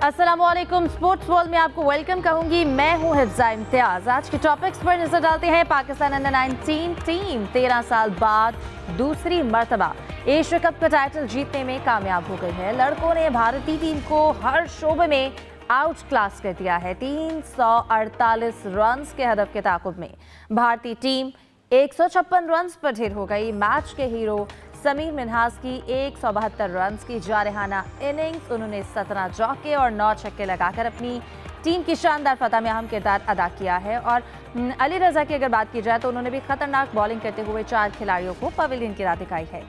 अस्सलामुअलैकुम। Sports world में आपको वेलकम कहूंगी। मैं हूं हिफ्जा इम्तियाज। आज के टॉपिक्स पर नजर डालते हैं। पाकिस्तान अंडर 19 टीम 13 साल बाद दूसरी मर्तबा एशिया कप का टाइटल जीतने में कामयाब हो गई है। लड़कों ने भारतीय टीम को हर शोबे में आउट क्लास कर दिया है। 348 रन के हदफ के ताकुब में भारतीय टीम 156 रन पर ढेर हो गई। मैच के हीरो समीर मिन्हास की 172 रन की जारहाना इनिंग्स, उन्होंने 17 चौके और 9 छक्के लगाकर अपनी टीम की शानदार फतह में अहम किरदार अदा किया है। और अली रजा की अगर बात की जाए तो उन्होंने भी खतरनाक बॉलिंग करते हुए 4 खिलाड़ियों को पवेलियन की राह दिखाई है।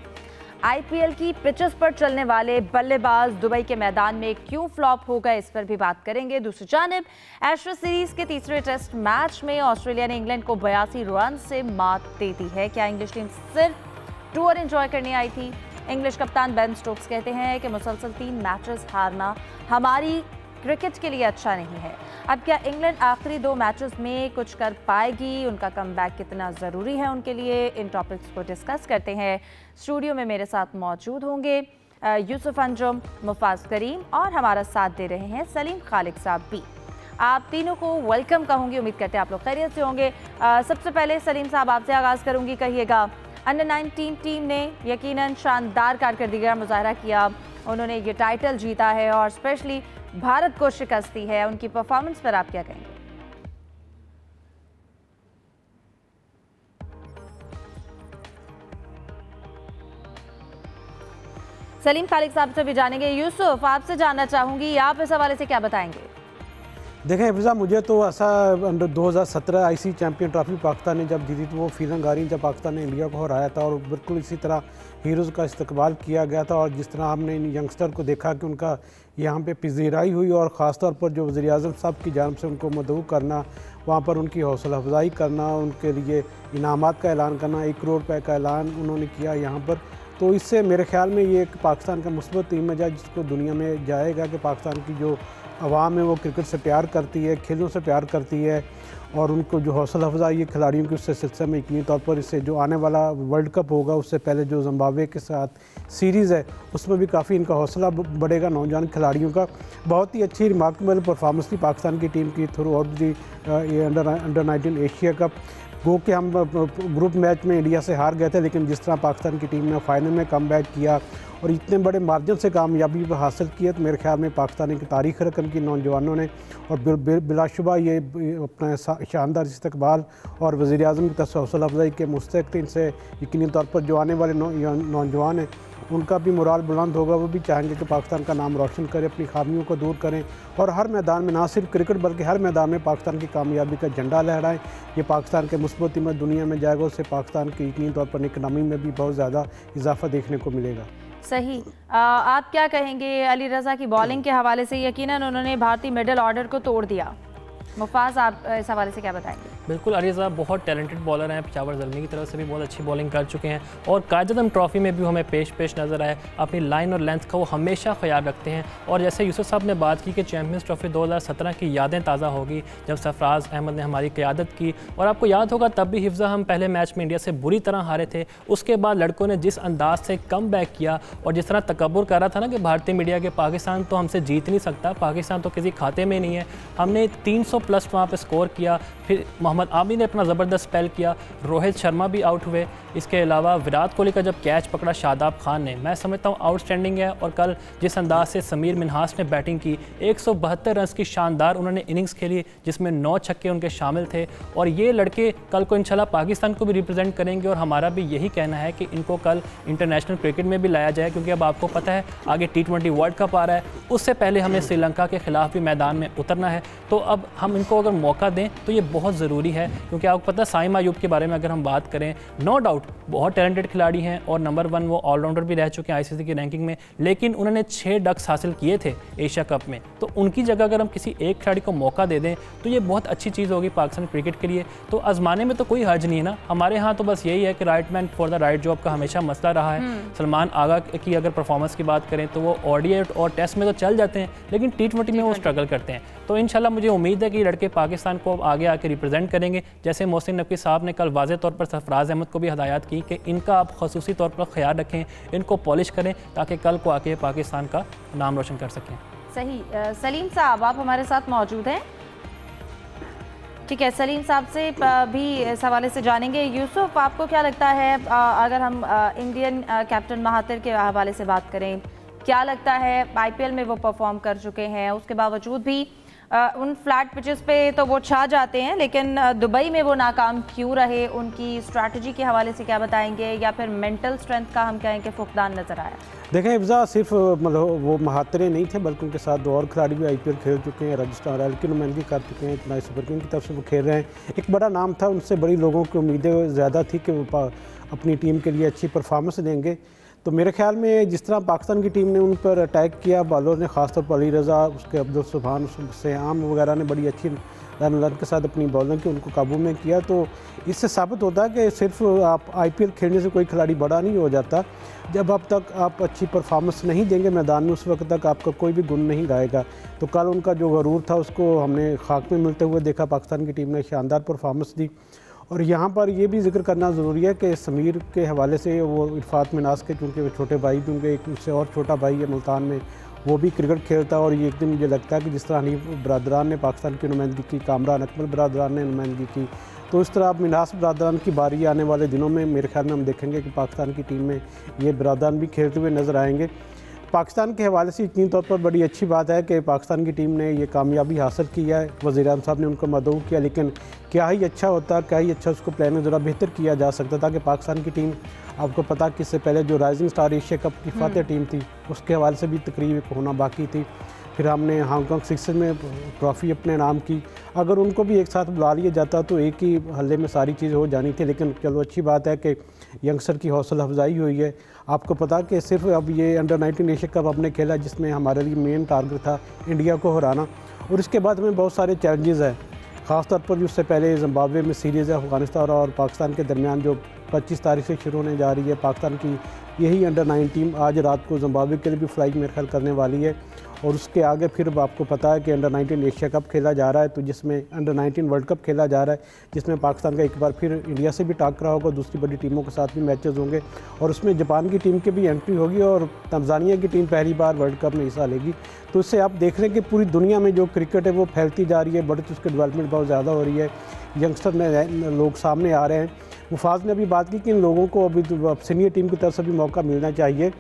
आईपीएल की पिचेस पर चलने वाले बल्लेबाज दुबई के मैदान में क्यों फ्लॉप हो गए, इस पर भी बात करेंगे। दूसरी जानिब एशेज सीरीज के तीसरे टेस्ट मैच में ऑस्ट्रेलिया ने इंग्लैंड को 82 रन से मात दे दी है। क्या इंग्लिश टीम सिर्फ टूर एंजॉय करने आई थी? इंग्लिश कप्तान बेन स्टोक्स कहते हैं कि मुसलसल 3 मैचेस हारना हमारी क्रिकेट के लिए अच्छा नहीं है। अब क्या इंग्लैंड आखिरी 2 मैचेस में कुछ कर पाएगी? उनका कमबैक कितना ज़रूरी है उनके लिए? इन टॉपिक्स को डिस्कस करते हैं। स्टूडियो में मेरे साथ मौजूद होंगे यूसुफ अंजुम, मुफाज करीम और हमारा साथ दे रहे हैं सलीम खालिक साहब भी। आप तीनों को वेलकम कहूँगी। उम्मीद करते हैं आप लोग खैरियत से होंगे। सबसे पहले सलीम साहब आपसे आगाज़ करूँगी। कहिएगा, अंडर 19 टीम ने यकीनन शानदार कारकर्दगी का मुजाहरा किया, उन्होंने ये टाइटल जीता है और स्पेशली भारत को शिकस्त दी है। उनकी परफॉर्मेंस पर आप क्या कहेंगे? सलीम खालिक साहब से भी जानेंगे। यूसुफ, आपसे जानना चाहूंगी, आप इस हवाले से क्या बताएंगे? देखें हिफ्जा, मुझे तो ऐसा under 2017 IC champion trophy Pakistan ने जब जीती तो वो फीलिंग आ रही जब पाकिस्तान ने इंडिया को हराया था और बिल्कुल इसी तरह हीरोज़ का इस्तकबाल किया गया था। और जिस तरह हमने इन यंगस्टर को देखा कि उनका यहाँ पे पजीराई हुई और ख़ास तौर पर जो वज़ीर-ए-आज़म साहब की जानिब से उनको मदऊ करना, वहाँ पर उनकी हौसला अफजाई करना, उनके लिए इनामात का ऐलान करना, 1 करोड़ रुपये का ऐलान उन्होंने किया यहाँ पर। तो इससे मेरे ख्याल में ये एक पाकिस्तान का मुस्बत इमेज है जिसको दुनिया में जाएगा कि पाकिस्तान की जो अवाम है वो क्रिकेट से प्यार करती है, खेलों से प्यार करती है और उनको जो हौसला अफजाई है खिलाड़ियों की उससे सिलसिले में यकीनी तौर पर इससे जो आने वाला वर्ल्ड कप होगा उससे पहले जो जिम्बाब्वे के साथ सीरीज़ है उसमें भी काफ़ी इनका हौसला बढ़ेगा। नौजवान खिलाड़ियों का बहुत ही अच्छी रिमार्केबल परफॉर्मेंस थी पाकिस्तान की टीम की थ्रू आउट दी ये अंडर 19 एशिया कप। गो कि हम ग्रुप मैच में इंडिया से हार गए थे, लेकिन जिस तरह पाकिस्तान की टीम ने फाइनल में कमबैक किया और इतने बड़े मार्जिन से कामयाबी हासिल की है तो मेरे ख्याल में पाकिस्तानी की तारीख रकम की नौजवानों ने और बिलाशुबा ये अपना शानदार इस्तकबाल और वज़ीर-ए-आज़म की तरफ से हौसला अफजाई के मुस्तक इनसे यकीनी तौर पर जो आने वाले नौजवान हैं उनका भी मोराल बुलंद होगा। वो भी चाहेंगे कि पाकिस्तान का नाम रोशन करें, अपनी खामियों को दूर करें और हर मैदान में, ना सिर्फ क्रिकेट बल्कि हर मैदान में पाकिस्तान की कामयाबी का झंडा लहराएं। ये पाकिस्तान के मुस्बत इमेज दुनिया में जाएगा, उससे पाकिस्तान की यकीनी तौर पर इकनॉमी में भी बहुत ज़्यादा इजाफा देखने को मिलेगा। सही। आप क्या कहेंगे अली रजा की बॉलिंग के हवाले से? यकीनन उन्होंने भारतीय मिडिल ऑर्डर को तोड़ दिया। मुफाज, आप इस हवाले से क्या बताएंगे? बिल्कुल, अली रज़ा बहुत टैलेंटेड बॉलर हैं, पेशावर ज़ल्मी की तरफ से भी बहुत अच्छी बॉलिंग कर चुके हैं और कायद-ए-आज़म ट्रॉफी में भी हमें पेश नज़र आए। अपनी लाइन और लेंथ का वो हमेशा ख्याल रखते हैं। और जैसे यूसुफ साहब ने बात की कि चैम्पियंस ट्रॉफी 2017 की यादें ताज़ा होगी जब सरफराज अहमद ने हमारी क़यादत की। और आपको याद होगा तब भी हिफ्ज़ा हम पहले मैच में इंडिया से बुरी तरह हारे थे। उसके बाद लड़कों ने जिस अंदाज से कम बैक किया और जिस तरह तकब्बुर कर रहा था ना कि भारतीय मीडिया के पाकिस्तान तो हमसे जीत नहीं सकता, पाकिस्तान तो किसी खाते में नहीं है, हमने 300+ वहाँ पर स्कोर किया। फिर मोहम्मद आमिर ने अपना ज़बरदस्त स्पेल किया, रोहित शर्मा भी आउट हुए। इसके अलावा विराट कोहली का जब कैच पकड़ा शादाब खान ने, मैं समझता हूँ आउटस्टैंडिंग है। और कल जिस अंदाज से समीर मिन्हास ने बैटिंग की, 172 रन की शानदार उन्होंने इनिंग्स खेली जिसमें 9 छक्के उनके शामिल थे। और ये लड़के कल को इंशाल्लाह पाकिस्तान को भी रिप्रेजेंट करेंगे और हमारा भी यही कहना है कि इनको कल इंटरनेशनल क्रिकेट में भी लाया जाए, क्योंकि अब आपको पता है आगे T20 वर्ल्ड कप आ रहा है, उससे पहले हमें श्रीलंका के खिलाफ भी मैदान में उतरना है। तो अब हम इनको अगर मौका दें तो ये बहुत ज़रूरी है, क्योंकि आपको पता है साइम अयूब के बारे में अगर हम बात करें, नो डाउट बहुत टैलेंटेड खिलाड़ी हैं और नंबर 1 वो ऑलराउंडर भी रह चुके हैं आईसीसी की रैंकिंग में, लेकिन उन्होंने 6 डक्स हासिल किए थे एशिया कप में। तो उनकी जगह अगर हम किसी एक खिलाड़ी को मौका दे दें तो ये बहुत अच्छी चीज़ होगी पाकिस्तान क्रिकेट के लिए। तो आजमाने में तो कोई हर्ज नहीं है ना। हमारे यहाँ तो बस यही है कि right man for the right job का हमेशा मसला रहा है। सलमान आगा की अगर परफॉर्मेंस की बात करें तो वो ओडीआई और टेस्ट में तो चल जाते हैं, लेकिन T20 में वो स्ट्रगल करते हैं। तो इंशाल्लाह मुझे उम्मीद है कि लड़के पाकिस्तान को आगे आके रिप्रेजेंट करेंगे। जैसे मोहसिन नकवी साहब ने कल वाज़े तौर पर सरफराज अहमद को भी हदायत की कि इनका आप खसूसी तौर पर ख्याल रखें, इनको पॉलिश करें ताकि कल को आके पाकिस्तान का नाम रोशन कर सकें। सही। सलीम साहब आप हमारे साथ मौजूद हैं। ठीक है, सलीम साहब से भी इस हवाले से जानेंगे। यूसुफ, आपको क्या लगता है, अगर हम इंडियन कैप्टन महातिर के हवाले से बात करें, क्या लगता है आईपीएल में वो परफॉर्म कर चुके हैं, उसके बावजूद भी उन फ्लैट पिचेस पे तो वो छा जाते हैं, लेकिन दुबई में वो नाकाम क्यों रहे? उनकी स्ट्रैटेजी के हवाले से क्या बताएंगे, या फिर मेंटल स्ट्रेंथ का हम कहें कि फुकदान नजर आया? देखें हिफ्जा, सिर्फ मतलब वो महातरे नहीं थे, बल्कि उनके साथ 2 और खिलाड़ी भी आईपीएल खेल चुके हैं, राजस्थान रॉयल की नुमाइंदगी कर चुके हैं, चेन्नई सुपर किंग्स की तरफ से वो खेल रहे हैं। एक बड़ा नाम था, उनसे बड़ी लोगों की उम्मीदें ज़्यादा थी कि वो अपनी टीम के लिए अच्छी परफॉर्मेंस देंगे। तो मेरे ख्याल में जिस तरह पाकिस्तान की टीम ने उन पर अटैक किया, बॉलर ने खासतौर पर अली रज़ा, उसके अब्दुल सुभान, सयाम वगैरह ने बड़ी अच्छी रन के साथ अपनी बॉलिंग की उनको काबू में किया। तो इससे साबित होता है कि सिर्फ आप आईपीएल खेलने से कोई खिलाड़ी बड़ा नहीं हो जाता। जब अब तक आप अच्छी परफॉर्मेंस नहीं देंगे मैदान में, उस वक्त तक आपका कोई भी गुण नहीं गाएगा। तो कल उनका जो गरूर था उसको हमने खाक में मिलते हुए देखा। पाकिस्तान की टीम ने शानदार परफॉर्मेंस दी। और यहाँ पर ये भी जिक्र करना ज़रूरी है कि समीर के हवाले से, वो इरफात मिनास के चूँकि वो छोटे भाई भी होंगे, एक उससे और छोटा भाई है मुल्तान में, वो भी क्रिकेट खेलता है। और ये एक दिन मुझे लगता है कि जिस तरह हनीफ बरादरान ने पाकिस्तान की नुमाइंदगी की, कामरान अकमल बरादरान ने नुमाइंदगी की, तो इस तरह अब मिनास बरादरान की बारी आने वाले दिनों में मेरे ख्याल में हम देखेंगे कि पाकिस्तान की टीम में ये बरादरान भी खेलते हुए नज़र आएंगे। पाकिस्तान के हवाले से यकीनी तौर पर बड़ी अच्छी बात है कि पाकिस्तान की टीम ने ये कामयाबी हासिल की है। वज़ीर-ए-आज़म साहब ने उनको मदऊ किया, लेकिन क्या ही अच्छा होता, क्या ही अच्छा उसको प्लानिंग ज़रा बेहतर किया जा सकता था कि पाकिस्तान की टीम, आपको पता कि इससे पहले जो राइजिंग स्टार एशिया कप की फातह टीम थी, उसके हवाले से भी तकरीब होना बाकी थी। फिर हमने हांगकॉन्ग सिक्सर्स में ट्रॉफ़ी अपने नाम की। अगर उनको भी एक साथ बुला लिया जाता तो एक ही हल्ले में सारी चीज़ हो जानी थी। लेकिन चलो अच्छी बात है कि यंगस्टर की हौसला अफजाई हुई है। आपको पता कि सिर्फ अब ये अंडर-19 एशिया कप हमने खेला, जिसमें हमारे लिए मेन टारगेट था इंडिया को हराना, और इसके बाद हमें बहुत सारे चैलेंजेस हैं। ख़ासतौर पर उससे पहले जिम्बाब्वे में सीरीज़ है अफ़गानिस्तान और पाकिस्तान के दरमियान, जो 25 तारीख से शुरू होने जा रही है। पाकिस्तान की यही अंडर-9 टीम आज रात को जिम्बाब्वे के लिए भी फ्लाइंग मेरे ख्याल करने वाली है। और उसके आगे फिर आपको पता है कि अंडर-19 एशिया कप खेला जा रहा है, तो जिसमें अंडर-19 वर्ल्ड कप खेला जा रहा है, जिसमें पाकिस्तान का एक बार फिर इंडिया से भी टाकरा होगा, दूसरी बड़ी टीमों के साथ भी मैचेस होंगे। और उसमें जापान की टीम की भी एंट्री होगी और तंजानिया की टीम पहली बार वर्ल्ड कप में हिस्सा लेगी। तो इससे आप देख रहे हैं कि पूरी दुनिया में जो क्रिकेट है वो फैलती जा रही है, बड़ी उसकी डेवलपमेंट बहुत ज़्यादा हो रही है, यंगस्टर में लोग सामने आ रहे हैं। मुफाज ने अभी बात की कि इन लोगों को अभी सीनियर टीम की तरफ से भी मौका मिलना चाहिए।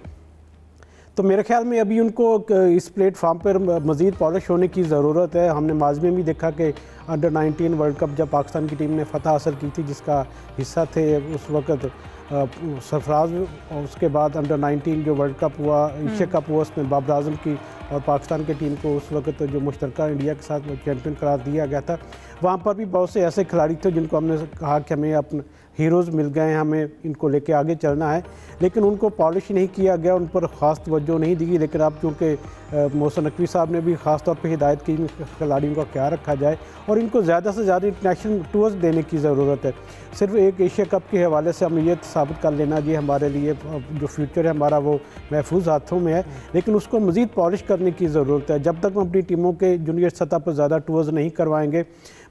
तो मेरे ख्याल में अभी उनको इस प्लेटफॉर्म पर मज़ीद पॉलिश होने की ज़रूरत है। हमने माज़ी में भी देखा कि अंडर-19 वर्ल्ड कप जब पाकिस्तान की टीम ने फ़तह हासिल की थी, जिसका हिस्सा थे उस वक्त सरफराज, और उसके बाद अंडर-19 जो वर्ल्ड कप हुआ, एशिया कप हुआ, उसमें बाबर आज़म की और पाकिस्तान की टीम को उस वक्त जो मुश्तरका इंडिया के साथ चैम्पियन करार दिया गया था। वहाँ पर भी बहुत से ऐसे खिलाड़ी थे जिनको हमने कहा कि हमें अपने हीरोज़ मिल गए हैं, हमें इनको लेके आगे चलना है, लेकिन उनको पॉलिश नहीं किया गया, उन पर ख़ास तवज्जो नहीं दी गई। लेकिन अब चूँकि मोहसिन नकवी साहब ने भी ख़ास तौर पर हिदायत की खिलाड़ियों का ख्याल रखा जाए और इनको ज़्यादा से ज़्यादा इंटरनेशनल टूर्स देने की ज़रूरत है। सिर्फ एक एशिया कप के हवाले से हमें ये साबित कर लेना जी हमारे लिए जो फ्यूचर है हमारा वो महफूज हाथों में है, लेकिन उसको मज़ीद पॉलिश करने की ज़रूरत है। जब तक हम अपनी टीमों के जूनियर सतह पर ज़्यादा टूर्स नहीं करवाएंगे,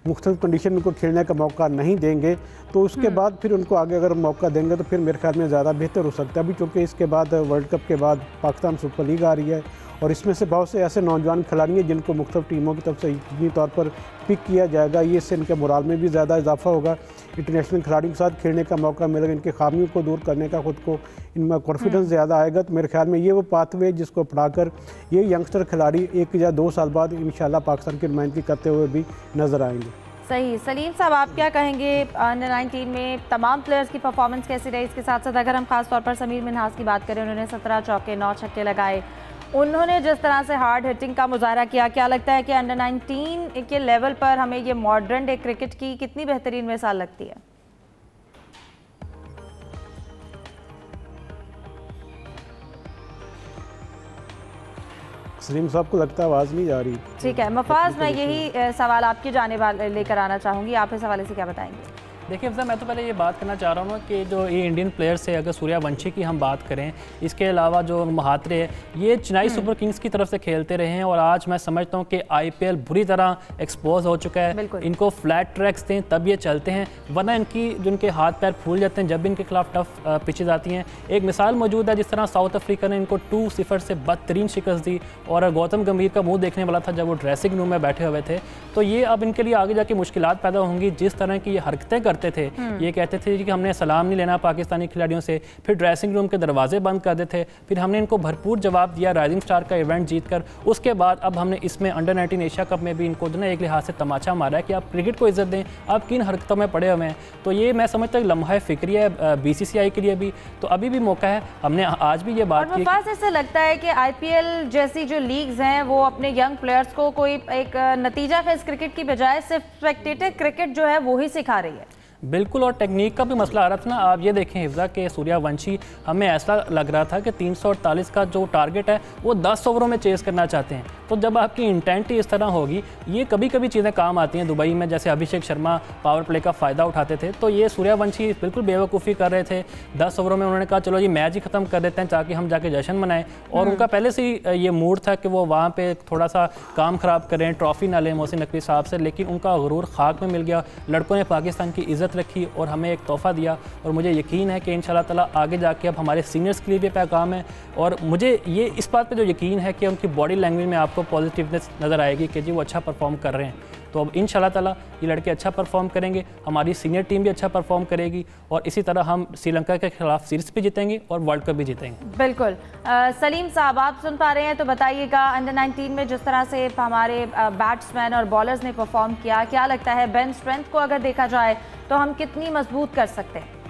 मुख्तलिफ कंडीशन में खेलने का मौका नहीं देंगे, तो उसके बाद फिर उनको आगे अगर मौका देंगे तो फिर मेरे ख्याल में ज़्यादा बेहतर हो सकता है। अभी चूँकि इसके बाद वर्ल्ड कप के बाद पाकिस्तान सुपर लीग आ रही है और इसमें से बहुत से ऐसे नौजवान खिलाड़ी हैं जिनको मुख्तलिफ टीमों की तरफ से यकीनी तौर पर पिक किया जाएगा। ये इससे इनके मोराल में भी ज़्यादा इजाफा होगा, इंटरनेशनल खिलाड़ियों के साथ खेलने का मौका मिलेगा, इनके खामियों को दूर करने का खुद को इनमें कॉन्फिडेंस ज़्यादा आएगा। तो मेरे ख्याल में ये वो पाथवे जिसको अपनाकर ये यंगस्टर खिलाड़ी 1 या 2 साल बाद इंशाल्लाह पाकिस्तान की नुमाइंदगी करते हुए भी नज़र आएंगे। सही। सलीम साहब, आप क्या कहेंगे, अंडर-19 में तमाम प्लेयर्स की परफॉर्मेंस कैसी रही? इसके साथ साथ अगर हम खास तौर पर समीर मिन्हास की बात करें, उन्होंने 17 चौके 9 छक्के लगाए, उन्होंने जिस तरह से हार्ड हिटिंग का मुजाहरा किया, क्या लगता है कि अंडर-19 के लेवल पर हमें ये मॉडर्न डे क्रिकेट की कितनी बेहतरीन मिसाल लगती है? सलीम साहब को लगता है आवाज़ नहीं जा रही। ठीक है मुफाज, मैं यही सवाल आपकी जानिब लेकर आना चाहूँगी, आप इस हवाले से क्या बताएंगे? देखिए अफजा, मैं तो पहले ये बात करना चाह रहा हूँ कि जो ये इंडियन प्लेयर्स है, अगर सूर्यवंशी की हम बात करें, इसके अलावा जो महात्रे है, ये चेन्नई सुपर किंग्स की तरफ से खेलते रहे हैं और आज मैं समझता हूँ कि IPL बुरी तरह एक्सपोज हो चुका है। इनको फ्लैट ट्रैक्स दें तब ये चलते हैं, वरना जिनके हाथ पैर फूल जाते हैं जब भी इनके खिलाफ टफ पिचेज आती हैं। एक मिसाल मौजूद है, जिस तरह साउथ अफ्रीका ने इनको 2-0 से बदतरीन शिकस्त दी और गौतम गंभीर का मुंह देखने वाला था जब वो ड्रेसिंग रूम में बैठे हुए थे। तो ये अब इनके लिए आगे जाके मुश्किलात पैदा होंगी। जिस तरह की ये हरकतें करते थे, ये कहते थे कि हमने सलाम नहीं लेना पाकिस्तानी खिलाड़ियों से, फिर ड्रेसिंग रूम के दरवाजे बंद कर देते, फिर हमने इनको भरपूर जवाब दिया राइजिंग स्टार का इवेंट जीतकर। उसके बाद अब हमने इसमें अंडर 19 एशिया कप में भी इनको जो ना एक लिहाज से तमाचा मारा है कि आप क्रिकेट को इज्जत दें, आप किन हरकतों में पड़े हुए हैं। तो ये मैं समझता हूँ लम्हा फिक्री है BCCI के लिए भी, तो अभी भी मौका है। हमने आज भी ये बात की। ऐसा लगता है कि IPL जैसी जो लीग्स हैं वो अपने यंग प्लेयर्स को कोई एक नतीजा फेस क्रिकेट की बजाय सिर्फ स्पेक्टेटर क्रिकेट जो है वो ही सिखा रही है। बिल्कुल, और टेक्निक का भी मसला आ रहा था ना। आप ये देखें हिफ्जा के सूर्यवंशी, हमें ऐसा लग रहा था कि 348 का जो टारगेट है वो 10 ओवरों में चेस करना चाहते हैं। तो जब आपकी इंटेंट ही इस तरह होगी, ये कभी कभी चीज़ें काम आती हैं। दुबई में जैसे अभिषेक शर्मा पावर प्ले का फ़ायदा उठाते थे, तो ये सूर्यवंशी बिल्कुल बेवकूफ़ी कर रहे थे। 10 ओवरों में उन्होंने कहा चलो जी मैच ही ख़त्म कर देते हैं ताकि हम जाके जश्न मनाएं, और उनका पहले से ही ये मूड था कि वो वहाँ पे थोड़ा सा काम ख़राब करें, ट्रॉफ़ी ना लें मोहसिन नकवी साहब से। लेकिन उनका गुरूर खाक में मिल गया। लड़कों ने पाकिस्तान की इज़्ज़त रखी और हमें एक तोहफ़ा दिया, और मुझे यकीन है कि इंशाल्लाह ताला आगे जाके अब हमारे सीनियर्स के लिए भी पैगाम है। और मुझे ये इस बात पे जो यकीन है कि उनकी बॉडी लैंग्वेज में आपको पॉजिटिवनेस नज़र आएगी कि जी वो अच्छा परफॉर्म कर रहे हैं। तो अब इंशाल्लाह ताला ये लड़के अच्छा परफॉर्म करेंगे, हमारी सीनियर टीम भी अच्छा परफॉर्म करेगी, और इसी तरह हम श्रीलंका के खिलाफ सीरीज़ भी जीतेंगे और वर्ल्ड कप भी जीतेंगे। बिल्कुल। सलीम साहब, आप सुन पा रहे हैं तो बताइएगा, अंडर 19 में जिस तरह से हमारे बैट्समैन और बॉलर्स ने परफॉर्म किया, क्या लगता है बेंच स्ट्रेंथ को अगर देखा जाए तो हम कितनी मजबूत कर सकते हैं?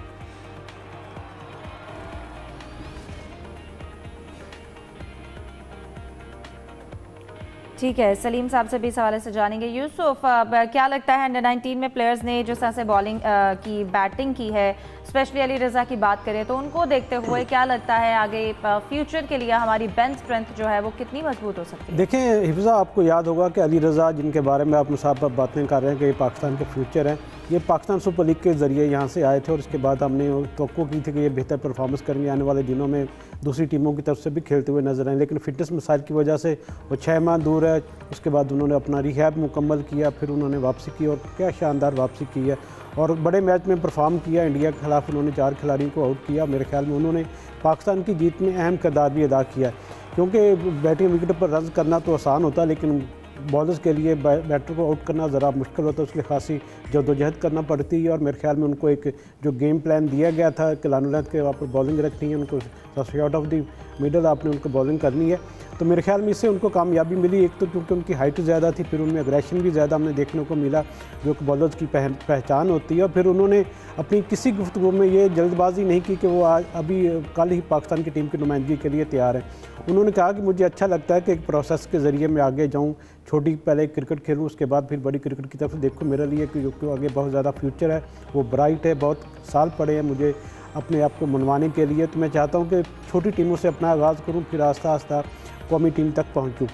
ठीक है, सलीम साहब से भी इस हवाले से जानेंगे। यूसुफ, क्या लगता है अंडर 19 में प्लेयर्स ने जिस तरह से बॉलिंग की, बैटिंग की है, स्पेशली अली रज़ा की बात करें तो उनको देखते हुए क्या लगता है आगे फ्यूचर के लिए हमारी बेंच स्ट्रेंथ जो है वो कितनी मजबूत हो सकती है? देखें हिफ्ज़ा, आपको याद होगा कि अली रज़ा जिनके बारे में आप मुसाफ़ बातें कर रहे हैं कि ये पाकिस्तान के फ्यूचर हैं, ये पाकिस्तान सुपर लीग के ज़रिए यहाँ से आए थे और उसके बाद हमने तवक्को की थी कि ये बेहतर परफॉर्मेंस करेंगे, आने वाले दिनों में दूसरी टीमों की तरफ से भी खेलते हुए नजर आए। लेकिन फिटनेस मसाइल की वजह से वो 6 माह दूर है। उसके बाद उन्होंने अपना रिहैब मुकम्मल किया, फिर उन्होंने वापसी की और क्या शानदार वापसी की है, और बड़े मैच में परफॉर्म किया। इंडिया के खिलाफ उन्होंने 4 खिलाड़ियों को आउट किया। मेरे ख्याल में उन्होंने पाकिस्तान की जीत में अहम किरदार भी अदा किया, क्योंकि बैटिंग विकेट पर रन करना तो आसान होता है, लेकिन बॉलर्स के लिए बैटर को आउट करना ज़रा मुश्किल होता है, उसके लिए खासी जद्दोजहद करना पड़ती है। और मेरे ख्याल में उनको एक जो गेम प्लान दिया गया था कि लानुलैथ के वहाँ पर बॉलिंग रखनी है, उनको शॉट ऑफ द मिडल आपने उनको बॉलिंग करनी है, तो मेरे ख्याल में इससे उनको कामयाबी मिली। एक तो क्योंकि उनकी हाइट ज़्यादा थी, फिर उनमें एग्रेशन भी ज़्यादा हमने देखने को मिला जो कि बॉलर्स की पहचान होती है। और फिर उन्होंने अपनी किसी गुफ्तगू में ये जल्दबाजी नहीं की कि वो आज अभी कल ही पाकिस्तान की टीम की नुमाइंदगी के लिए तैयार हैं। उन्होंने कहा कि मुझे अच्छा लगता है कि एक प्रोसेस के ज़रिए मैं आगे जाऊँ, छोटी पहले क्रिकेट खेलूँ, उसके बाद फिर बड़ी क्रिकेट की तरफ देखो। मेरे लिए क्योंकि आगे बहुत ज़्यादा फ्यूचर है, वो ब्राइट है, बहुत साल पड़े हैं मुझे अपने आप को मनवाने के लिए। तो मैं चाहता हूँ कि छोटी टीमों से अपना आगाज़ करूँ, फिर आस्ता आस्ता कौमी टीम तक पहुँचूँ।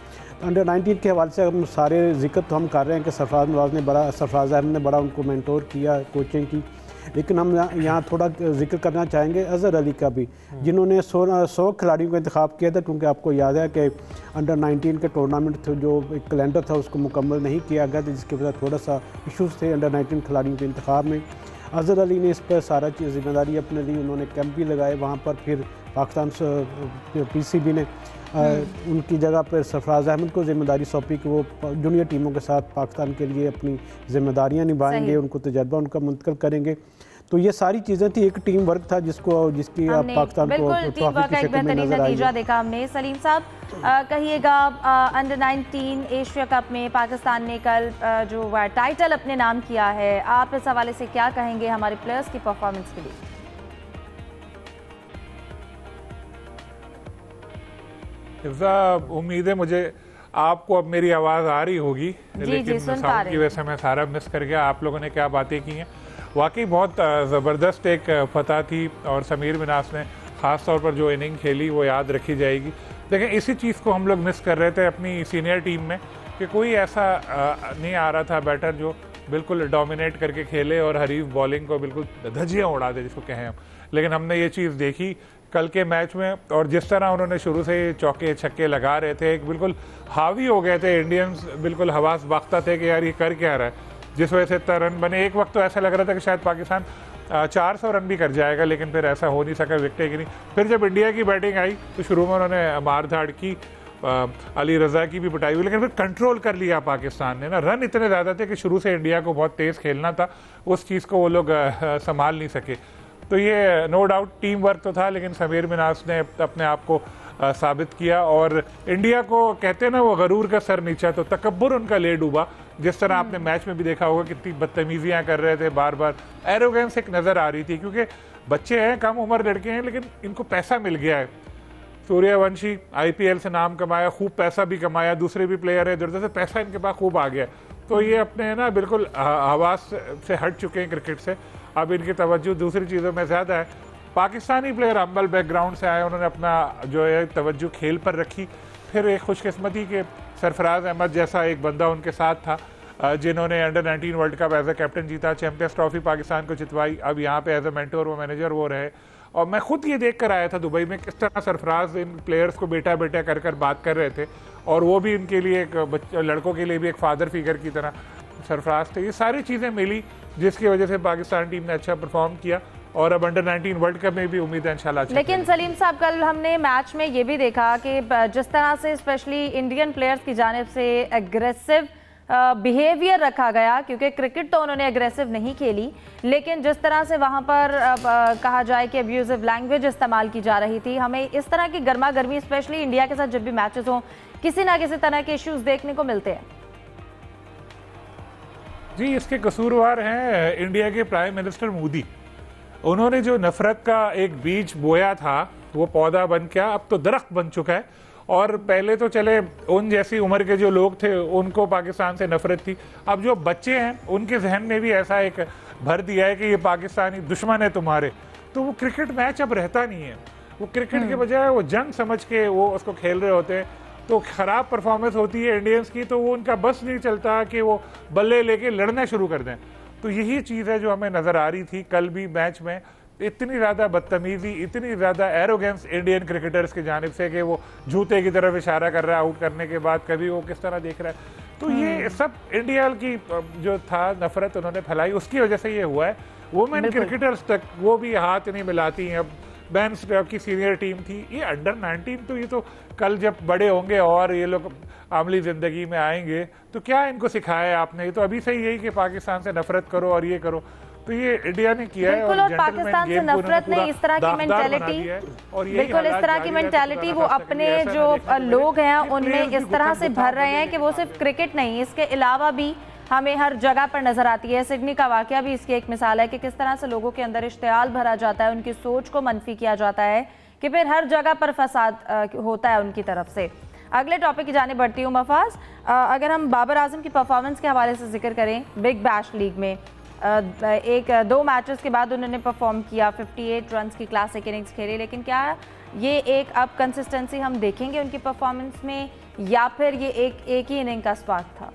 अंडर 19 के हवाले से हम सारे जिक्र तो हम कर रहे हैं कि सरफराज अहमद ने बड़ा उनको मेंटोर किया, कोचिंग की, लेकिन हम यहाँ थोड़ा जिक्र करना चाहेंगे अज़हर अली का भी, जिन्होंने 100 खिलाड़ियों का इंतखाब किया था। क्योंकि आपको याद है कि अंडर 19 के टूर्नामेंट थे, जो एक कैलेंडर था उसको मुकम्मल नहीं किया गया था, जिसकी वजह थोड़ा सा इशूज़ थे अंडर 19 खिलाड़ियों के इंतखाब में। अज़हर अली ने इस पर सारा चीज़ जिम्मेदारी अपने ली, उन्होंने कैंप भी लगाए वहाँ पर। फिर पाकिस्तान PCB ने उनकी जगह पर सरफराज अहमद को जिम्मेदारी सौंपी कि वो जूनियर टीमों के साथ पाकिस्तान के लिए अपनी जिम्मेदारियां निभाएंगे, उनको तजर्बा उनका मुंतकिल करेंगे। तो ये सारी चीज़ें थी, एक टीम वर्क था जिसकी पाकिस्तान को ट्रॉफी की शक्ल में नजर आई है। देखा हमने। सलीम साहब, कहिएगा, अंडर 19 एशिया कप में पाकिस्तान ने कल जो टाइटल अपने नाम किया है, आप इस हवाले से क्या कहेंगे हमारे प्लेयर्स की परफॉर्मेंस के लिए? उम्मीद है मुझे आपको अब मेरी आवाज़ आ रही होगी, लेकिन साउंड की वजह से मैं सारा मिस कर गया। आप लोगों ने क्या बातें की हैं, वाकई बहुत ज़बरदस्त एक फतह थी, और समीर मिनास ने ख़ास तौर पर जो इनिंग खेली वो याद रखी जाएगी। लेकिन इसी चीज़ को हम लोग मिस कर रहे थे अपनी सीनियर टीम में, कि कोई ऐसा नहीं आ रहा था बैटर जो बिल्कुल डोमिनेट करके खेले और हरीफ बॉलिंग को बिल्कुल धज्जियाँ उड़ा दे जिसको कहें हम। लेकिन हमने ये चीज़ देखी कल के मैच में, और जिस तरह उन्होंने शुरू से चौके छक्के लगा रहे थे, एक बिल्कुल हावी हो गए थे इंडियंस, बिल्कुल हवास बाख्ता थे कि यार ये कर क्या रहा है, जिस वजह से इतना रन बने। एक वक्त तो ऐसा लग रहा था कि शायद पाकिस्तान 400 रन भी कर जाएगा, लेकिन फिर ऐसा हो नहीं सका, विकेट गिरी। फिर जब इंडिया की बैटिंग आई तो शुरू में उन्होंने मार धाड़ की, अली रज़ा की भी पिटाई हुई, लेकिन फिर कंट्रोल कर लिया पाकिस्तान ने ना। रन इतने ज़्यादा थे कि शुरू से इंडिया को बहुत तेज़ खेलना था, उस चीज़ को वो लोग संभाल नहीं सके। तो ये नो डाउट टीम वर्क तो था, लेकिन समीर मिनास ने अपने आप को साबित किया। और इंडिया को कहते हैं ना वो गरूर का सर नीचा, तो तकब्बुर उनका ले डूबा। जिस तरह आपने मैच में भी देखा होगा कितनी बदतमीजियाँ कर रहे थे, बार बार एरोगेंस एक नज़र आ रही थी, क्योंकि बच्चे हैं, कम उम्र लड़के हैं, लेकिन इनको पैसा मिल गया है। सूर्यवंशी IPL से नाम कमाया, खूब पैसा भी कमाया, दूसरे भी प्लेयर है, इधर से पैसा इनके पास खूब आ गया। तो ये अपने ना बिल्कुल हवास से हट चुके हैं क्रिकेट से, अब इनकी तवज्जो दूसरी चीज़ों में ज़्यादा है। पाकिस्तानी प्लेयर हम्बल बैकग्राउंड से आए, उन्होंने अपना जो है तवज्जो खेल पर रखी। फिर एक खुशकिस्मती के सरफराज अहमद जैसा एक बंदा उनके साथ था, जिन्होंने under nineteen world cup as a captain जीता, चैंपियंस ट्रॉफी पाकिस्तान को जितवाई, अब यहाँ पे एज ए मेंटोर वो मैनेजर वो रहे। और मैं खुद ये देख कर आया था दुबई में किस तरह सरफराज इन प्लेयर्स को बेटा बेटा कर कर बात कर रहे थे, और वो भी इनके लिए एक लड़कों के लिए भी एक फादर फिगर की तरह सरफराज थे। ये सारी चीज़ें मिली जिसकी वजह से पाकिस्तान टीम ने अच्छा परफॉर्म किया, और अब अंडर-19 वर्ल्ड कप में भी उम्मीद है इंशाल्लाह। लेकिन सलीम साहब, कल हमने मैच में ये भी देखा कि जिस तरह से स्पेशली इंडियन प्लेयर्स की जानिब से एग्रेसिव बिहेवियर रखा गया, क्योंकि क्रिकेट तो उन्होंने एग्रेसिव नहीं खेली, लेकिन जिस तरह से वहाँ पर कहा जाए कि अब्यूजिव लैंग्वेज इस्तेमाल की जा रही थी, हमें इस तरह की गर्मा गर्मी स्पेशली इंडिया के साथ जब भी मैचेस हों किसी ना किसी तरह के इश्यूज देखने को मिलते हैं। जी, इसके कसूरवार हैं इंडिया के प्राइम मिनिस्टर मोदी। उन्होंने जो नफरत का एक बीज बोया था वो पौधा बन गया, अब तो दरख्त बन चुका है। और पहले तो चले उन जैसी उम्र के जो लोग थे उनको पाकिस्तान से नफरत थी, अब जो बच्चे हैं उनके जहन में भी ऐसा एक भर दिया है कि ये पाकिस्तानी दुश्मन है तुम्हारे। तो वो क्रिकेट मैच अब रहता नहीं है, वो क्रिकेट के बजाय वो जंग समझ के वो उसको खेल रहे होते हैं। तो ख़राब परफॉर्मेंस होती है इंडियंस की, तो वो उनका बस नहीं चलता कि वो बल्ले लेके लड़ना शुरू कर दें। तो यही चीज़ है जो हमें नज़र आ रही थी कल भी मैच में, इतनी ज़्यादा बदतमीज़ी, इतनी ज़्यादा एरोगेंस इंडियन क्रिकेटर्स की जानिब से कि वो जूते की तरफ इशारा कर रहा है आउट करने के बाद, कभी वो किस तरह देख रहा है। तो ये सब इंडिया की जो था नफरत उन्होंने फैलाई, उसकी वजह से ये हुआ है। वुमेन क्रिकेटर्स तक वो भी हाथ नहीं मिलाती हैं। अब बैन स्टॉक की सीनियर टीम थी, ये अंडर-19 तो ये तो कल जब बड़े होंगे और ये लोग आमली ज़िंदगी में आएंगे तो क्या इनको सिखाया है आपने? ये तो अभी से यही कि पाकिस्तान से नफरत करो और ये करो, तो ये इंडिया ने किया है। और पाकिस्तान से नफरत नहीं, इस तरह की मेंटालिटी, बिल्कुल इस तरह की मेंटालिटी वो अपने जो लोग हैं उनमें इस तरह से भर रहे हैं कि वो सिर्फ क्रिकेट नहीं, इसके अलावा भी हमें हर जगह पर नजर आती है। सिडनी का वाकया भी इसकी एक मिसाल है कि किस तरह से लोगों के अंदर इश्तियाल भरा जाता है, उनकी सोच को मनफी किया जाता है कि फिर हर जगह पर फसाद होता है उनकी तरफ से। अगले टॉपिक की जाने बढ़ती हूँ मफाज, अगर हम बाबर आजम की परफॉर्मेंस के हवाले से जिक्र करें, बिग बैश लीग में दो मैचेस के बाद उन्होंने परफॉर्म किया, 58 रन्स की क्लासिक इनिंग्स खेली, लेकिन क्या ये एक अब कंसिस्टेंसी हम देखेंगे उनकी परफॉर्मेंस में, या फिर ये एक ही इनिंग का स्पार्क था?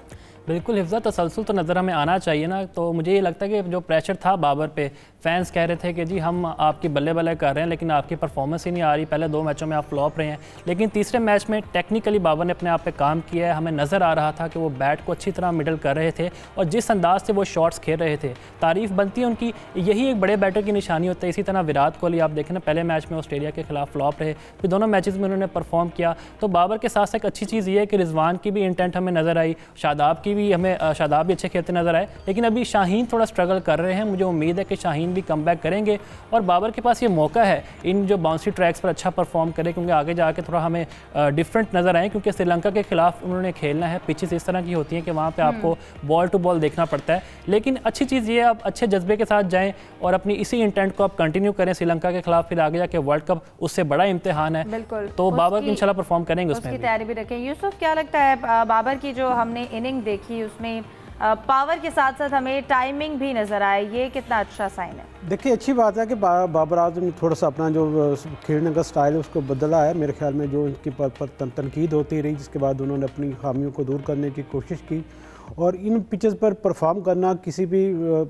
बिल्कुल हिफ्ज़ा, तसलसल तो नज़र हमें आना चाहिए ना। तो मुझे ये लगता है कि जो प्रेशर था बाबर पे, फैंस कह रहे थे कि जी हम आपकी बल्ले बल्ले कर रहे हैं लेकिन आपकी परफॉर्मेंस ही नहीं आ रही, पहले 2 मैचों में आप फ्लॉप रहे हैं, लेकिन तीसरे मैच में टेक्निकली बाबर ने अपने आप पे काम किया है। हमें नज़र आ रहा था कि वो बैट को अच्छी तरह मिडल कर रहे थे और जिस अंदाज से वो शॉट्स खेल रहे थे, तारीफ़ बनती है उनकी। यही एक बड़े बैटर की निशानी होती है। इसी तरह विराट कोहली आप देखें ना, पहले मैच में ऑस्ट्रेलिया के खिलाफ फ्लॉप रहे, फिर दोनों मैचेस में उन्होंने परफॉर्म किया। तो बाबर के साथ एक अच्छी चीज़ ये है कि रिजवान की भी इंटेंट हमें नज़र आई, शादाब की भी हमें शादाब भी अच्छे खेलते नजर आए, लेकिन अभी शाहीन थोड़ा स्ट्रगल कर रहे हैं। मुझे उम्मीद है कि शाहीन भी कमबैक करेंगे और बाबर के पास ये मौका है इन जो बाउंसी ट्रैक्स पर अच्छा परफॉर्म करे, क्योंकि आगे जाके थोड़ा हमें डिफरेंट नज़र आए, क्योंकि श्रीलंका के खिलाफ उन्होंने खेलना है। पिचेस इस तरह की होती हैं कि वहाँ पे आपको बॉल टू बॉल देखना पड़ता है, लेकिन अच्छी चीज़ ये है आप अच्छे जज्बे के साथ जाएँ और अपनी इसी इंटेंट को आप कंटिन्यू करें श्रीलंका के खिलाफ, फिर आगे जाके वर्ल्ड कप उससे बड़ा इम्तिहान है। बिल्कुल, तो बाबर इंशाल्लाह परफॉर्म करेंगे, उसमें तैयारी भी रखें। यूसुफ, क्या लगता है बाबर की जो हमने इनिंग देखी उसमें पावर के साथ साथ हमें टाइमिंग भी नजर आए, ये कितना अच्छा साइन है? देखिए, अच्छी बात है कि बाबर आजम ने थोड़ा सा अपना जो खेलने का स्टाइल है उसको बदला है। मेरे ख्याल में जो इनकी पर तनकीद होती रही, जिसके बाद उन्होंने अपनी खामियों को दूर करने की कोशिश की और इन पिचेस पर परफॉर्म करना किसी भी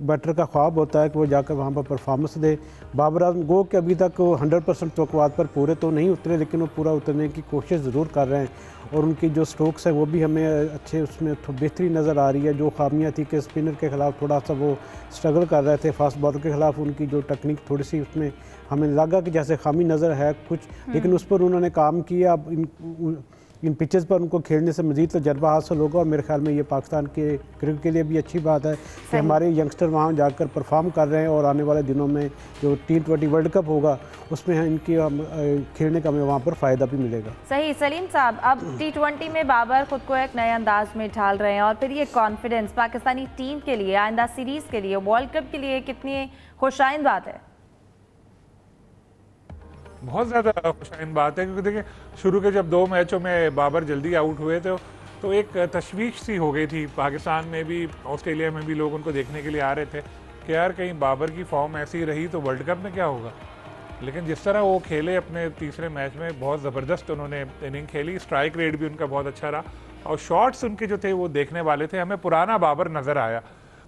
बैटर का ख्वाब होता है कि वो जाकर वहाँ पर परफॉर्मेंस दे। बाबर आजम गो के अभी तक वो 100% तवक्कुआत पर पूरे तो नहीं उतरे, लेकिन वो पूरा उतरने की कोशिश ज़रूर कर रहे हैं और उनकी जो स्ट्रोक्स हैं वो भी हमें अच्छे उसमें बेहतरी नज़र आ रही है। जो खामियाँ थी कि स्पिनर के ख़िलाफ़ थोड़ा सा वो स्ट्रगल कर रहे थे, फास्ट बॉलर के ख़िलाफ़ उनकी जो टेक्निक थोड़ी सी उसमें हमें लगा कि जैसे खामी नज़र है कुछ, लेकिन उस पर उन्होंने काम किया। अब इन पिचेस पर उनको खेलने से मज़ीद तजर्बा हासिल होगा और मेरे ख्याल में ये पाकिस्तान के क्रिकेट के लिए भी अच्छी बात है कि हमारे यंगस्टर वहाँ जाकर परफॉर्म कर रहे हैं और आने वाले दिनों में जो T20 वर्ल्ड कप होगा उसमें इनकी खेलने का हमें वहाँ पर फ़ायदा भी मिलेगा। सही सलीम साहब, अब T20 में बाबर खुद को एक नए अंदाज में ढाल रहे हैं और फिर ये कॉन्फिडेंस पाकिस्तानी टीम के लिए, आइंदा सीरीज़ के लिए, वर्ल्ड कप के लिए कितनी खुशाइंद बात है? बहुत ज़्यादा खुशाइन बात है, क्योंकि देखिए शुरू के जब 2 मैचों में बाबर जल्दी आउट हुए थे तो एक तशवीश सी हो गई थी। पाकिस्तान में भी, ऑस्ट्रेलिया में भी लोग उनको देखने के लिए आ रहे थे कि यार कहीं बाबर की फॉर्म ऐसी रही तो वर्ल्ड कप में क्या होगा। लेकिन जिस तरह वो खेले अपने तीसरे मैच में, बहुत ज़बरदस्त उन्होंने इनिंग खेली। स्ट्राइक रेट भी उनका बहुत अच्छा रहा और शॉट्स उनके जो थे वो देखने वाले थे। हमें पुराना बाबर नज़र आया।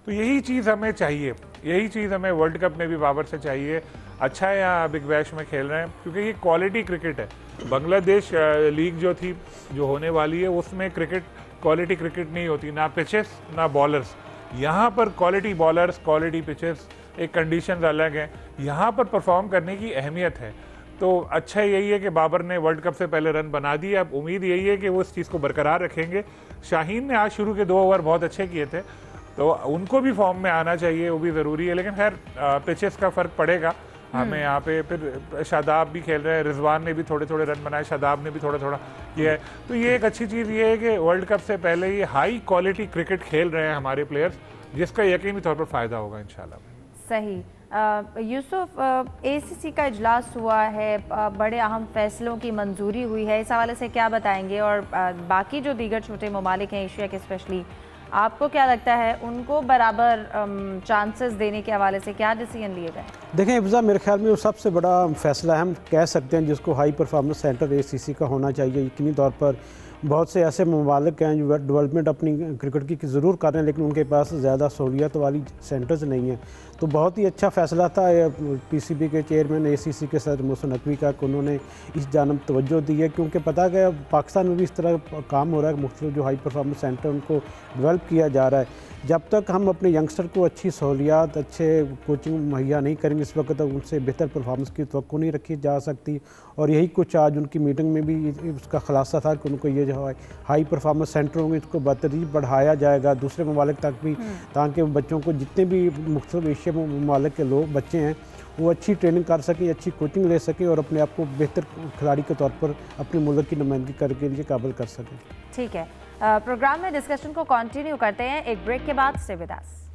तो यही चीज़ हमें चाहिए, यही चीज़ हमें वर्ल्ड कप में भी बाबर से चाहिए। अच्छा है यहाँ बिग बैश में खेल रहे हैं क्योंकि ये क्वालिटी क्रिकेट है। बांग्लादेश लीग जो थी, जो होने वाली है, उसमें क्रिकेट क्वालिटी क्रिकेट नहीं होती, ना पिचेस ना बॉलर्स। यहाँ पर क्वालिटी बॉलर्स, क्वालिटी पिचेस, एक कंडीशंस अलग हैं। यहाँ पर परफॉर्म करने की अहमियत है। तो अच्छा यही है कि बाबर ने वर्ल्ड कप से पहले रन बना दिए। अब उम्मीद यही है कि वो इस चीज़ को बरकरार रखेंगे। शाहीन ने आज शुरू के 2 ओवर बहुत अच्छे किए थे, तो उनको भी फॉर्म में आना चाहिए, वो भी ज़रूरी है। लेकिन खैर पिचेस का फ़र्क पड़ेगा हमें यहाँ पे। फिर शादाब भी खेल रहे हैं, रिजवान ने भी थोड़े थोड़े रन बनाए, शादाब ने भी थोड़ा थोड़ा किया है। तो ये एक अच्छी चीज़ ये है कि वर्ल्ड कप से पहले ये हाई क्वालिटी क्रिकेट खेल रहे हैं हमारे प्लेयर्स, जिसका यकीनी तौर पर फ़ायदा होगा इंशाल्लाह। सही। यूसुफ, ACC का इजलास हुआ है, बड़े अहम फैसलों की मंजूरी हुई है, इस हवाले से क्या बताएंगे? और बाकी जो दीगर छोटे ममालिक हैं एशिया के, स्पेशली आपको क्या लगता है उनको बराबर चांसेस देने के हवाले से क्या डिसीजन लिए गए? देखें हिफ्ज़ा, मेरे ख्याल में वो सबसे बड़ा फ़ैसला हम कह सकते हैं जिसको हाई परफॉर्मेंस सेंटर ACC का होना चाहिए। यकीनी तौर पर बहुत से ऐसे ममालिक हैं जो डेवलपमेंट अपनी क्रिकेट की ज़रूर कर रहे हैं, लेकिन उनके पास ज़्यादा सहूलियत वाली सेंटर्स नहीं हैं। तो बहुत ही अच्छा फ़ैसला था PCB के चेयरमैन ACC के सदर मोहसिन नकवी का, कि उन्होंने इस जानब तवज्जो दी है, क्योंकि पता है पाकिस्तान में भी इस तरह काम हो रहा है। मुख्तलिफ जो हाई परफॉर्मेंस सेंटर उनको डेवलप किया जा रहा है। जब तक हम अपने यंगस्टर को अच्छी सहूलियात, अच्छे कोचिंग मुहैया नहीं करेंगे, इस वक्त तक उनसे बेहतर परफॉर्मेंस की तवक्को नहीं रखी जा सकती। और यही कुछ आज उनकी मीटिंग में भी उसका खुलासा था कि उनको ये जो है हाई परफॉर्मेंस सेंटर होंगे, इसको बतरीब बढ़ाया जाएगा दूसरे ममालिक तक भी, ताकि बच्चों को, जितने भी मुख्तलिफ एशिया ममालिक के लोग बच्चे हैं, वो अच्छी ट्रेनिंग कर सकें, अच्छी कोचिंग ले सकें और अपने आप को बेहतर खिलाड़ी के तौर पर अपने मुल्क की नुमाइंदगी करने के लिए काबिल कर सकें। ठीक है, प्रोग्राम में डिस्कशन को कंटिन्यू करते हैं एक ब्रेक के बाद। Stay with us.